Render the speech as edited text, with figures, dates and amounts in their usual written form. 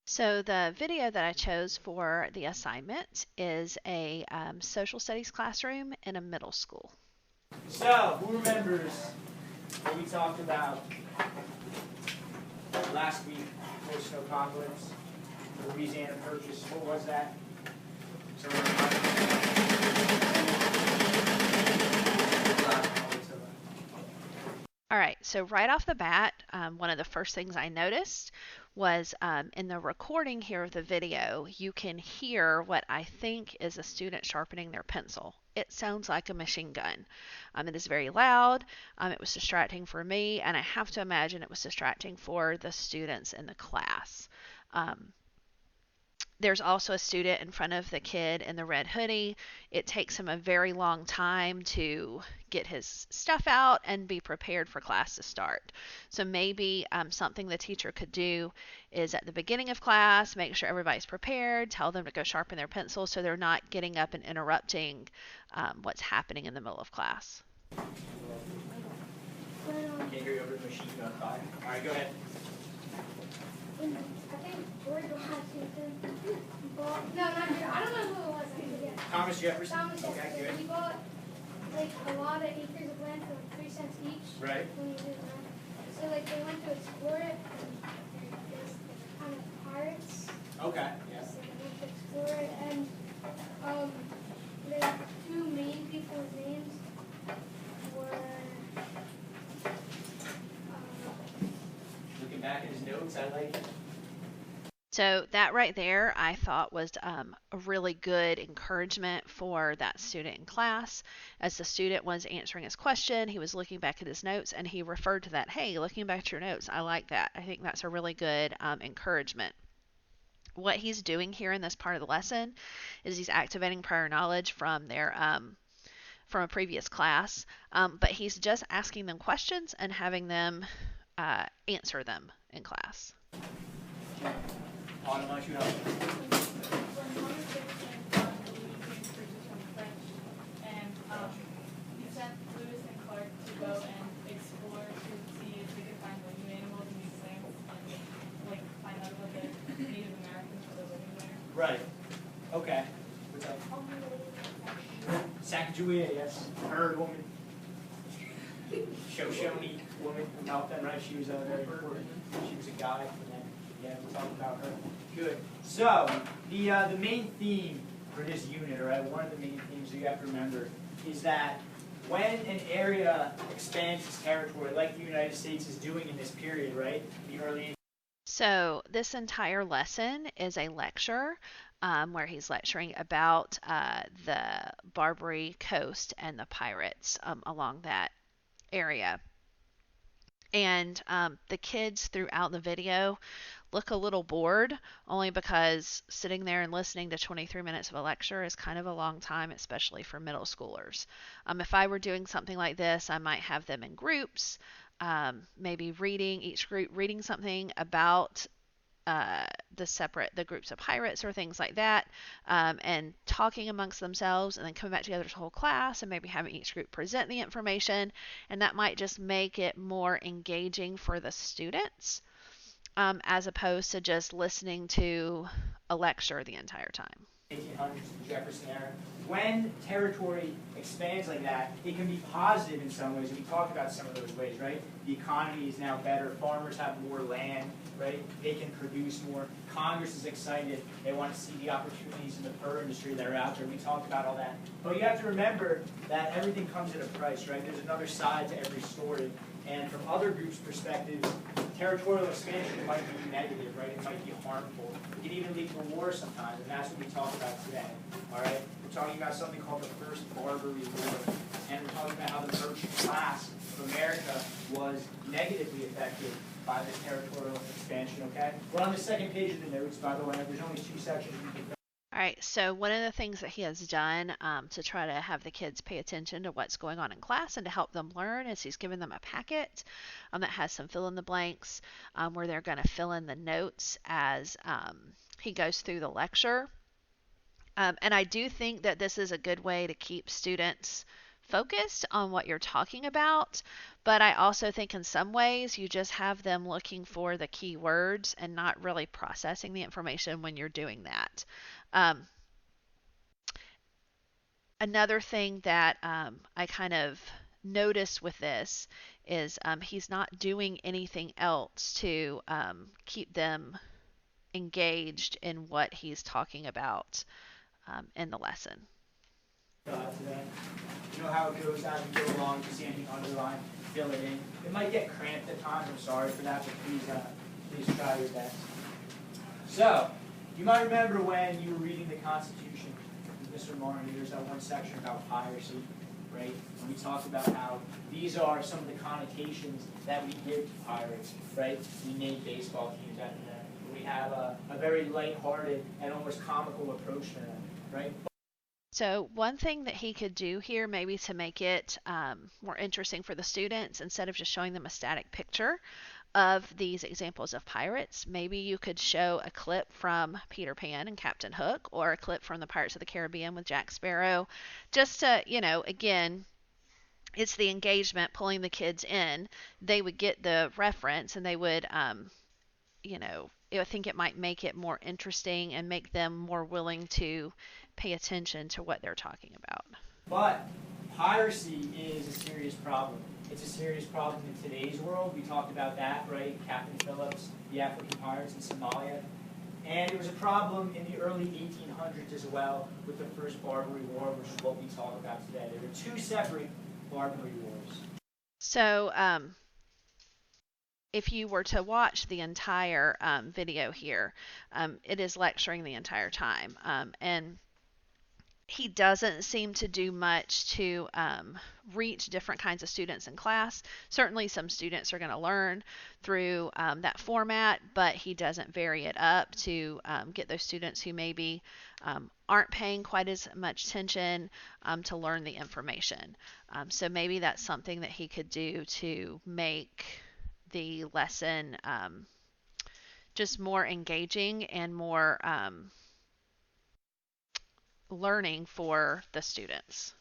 So the video that I chose for the assignment is a social studies classroom in a middle school. So, who remembers what we talked about last week, post-snowpocalypse, the Louisiana Purchase? What was that? All right, so right off the bat, one of the first things I noticed was in the recording here of the video, you can hear what I think is a student sharpening their pencil. It sounds like a machine gun. It is very loud. It was distracting for me, and I have to imagine it was distracting for the students in the class. Um, there's also a student in front of the kid in the red hoodie. It takes him a very long time to get his stuff out and be prepared for class to start. So maybe something the teacher could do is at the beginning of class, make sure everybody's prepared, tell them to go sharpen their pencils so they're not getting up and interrupting what's happening in the middle of class. Can't hear you over the machine gun fire. All right, go ahead. I think George Washington bought, no, not George, I don't know who it was, I forget. Thomas Jefferson. Thomas Okay, Jefferson. good. He bought like a lot of acres of land for like 3 cents each. Right. When he did that. So like they went to explore it, and there's kind of pirates. Okay. Yeah. So they went to explore it, and the 2 main people's names were. Looking back at his notes, I like it. So that right there, I thought was a really good encouragement for that student in class. As the student was answering his question, he was looking back at his notes and he referred to that. Hey, looking back at your notes, I like that. I think that's a really good encouragement. What he's doing here in this part of the lesson is he's activating prior knowledge from their from a previous class, but he's just asking them questions and having them answer them in class. Autumn, why don't you help? He sent Lewis and Clark to go and explore to see if they could find like new animals and new plants and like find out about the Native Americans that were living there. Right. Okay. What's up? Sacagawea, yes. Her woman. Shoshone woman helped them, right? She was very important. She was a guide for them. Yeah, we'll talk about her. Good. So, the main theme for this unit, all right, one of the main themes that you have to remember is that when an area expands its territory, like the United States is doing in this period, right, the early. So this entire lesson is a lecture where he's lecturing about the Barbary Coast and the pirates along that area. And the kids throughout the video look a little bored, only because sitting there and listening to 23 minutes of a lecture is kind of a long time, especially for middle schoolers. If I were doing something like this, I might have them in groups, maybe each group reading something about the groups of pirates or things like that, and talking amongst themselves, and then coming back together as a whole class and maybe having each group present the information, and that might just make it more engaging for the students, as opposed to just listening to a lecture the entire time. 1800s, the Jefferson era. When territory expands like that, it can be positive in some ways, and we talked about some of those ways, right? The economy is now better, farmers have more land, right? They can produce more. Congress is excited, they want to see the opportunities in the fur industry that are out there. We talked about all that. But you have to remember that everything comes at a price, right? There's another side to every story. And from other groups' perspectives, territorial expansion might be negative, right? It might be harmful. It can even lead to war sometimes, and that's what we talk about today. All right? We're talking about something called the First Barbary War, and we're talking about how the merchant class of America was negatively affected by this territorial expansion, okay? We're on the second page of the notes, by the way. There's only 2 sections. All right, so one of the things that he has done to try to have the kids pay attention to what's going on in class and to help them learn is he's given them a packet that has some fill in the blanks where they're going to fill in the notes as he goes through the lecture. And I do think that this is a good way to keep students focused on what you're talking about, But I also think in some ways you just have them looking for the key words and not really processing the information when you're doing that. Um, Another thing that I kind of noticed with this is he's not doing anything else to keep them engaged in what he's talking about in the lesson. To that. You know how it goes as you go along, you see anything underlined, fill it in. It might get cramped at times, I'm sorry for that, but please try your best. So, you might remember when you were reading the Constitution with Mr. Martin, there's that one section about piracy, right? And we talked about how these are some of the connotations that we give to pirates, right? We name baseball teams after them. We have a very lighthearted and almost comical approach to them, right? So one thing that he could do here, maybe to make it more interesting for the students, instead of just showing them a static picture of these examples of pirates, maybe you could show a clip from Peter Pan and Captain Hook, or a clip from the Pirates of the Caribbean with Jack Sparrow, just to, again, it's the engagement, pulling the kids in. They would get the reference, and they would, I think it might make it more interesting and make them more willing to pay attention to what they're talking about. But piracy is a serious problem. It's a serious problem in today's world. We talked about that, right? Captain Phillips, the African pirates in Somalia. And it was a problem in the early 1800s as well with the first Barbary War, which is what we talk about today. There were two separate Barbary Wars. So, if you were to watch the entire video here, it is lecturing the entire time. And he doesn't seem to do much to reach different kinds of students in class. Certainly some students are going to learn through that format, but he doesn't vary it up to get those students who maybe aren't paying quite as much attention to learn the information. So maybe that's something that he could do to make the lesson just more engaging and more learning for the students.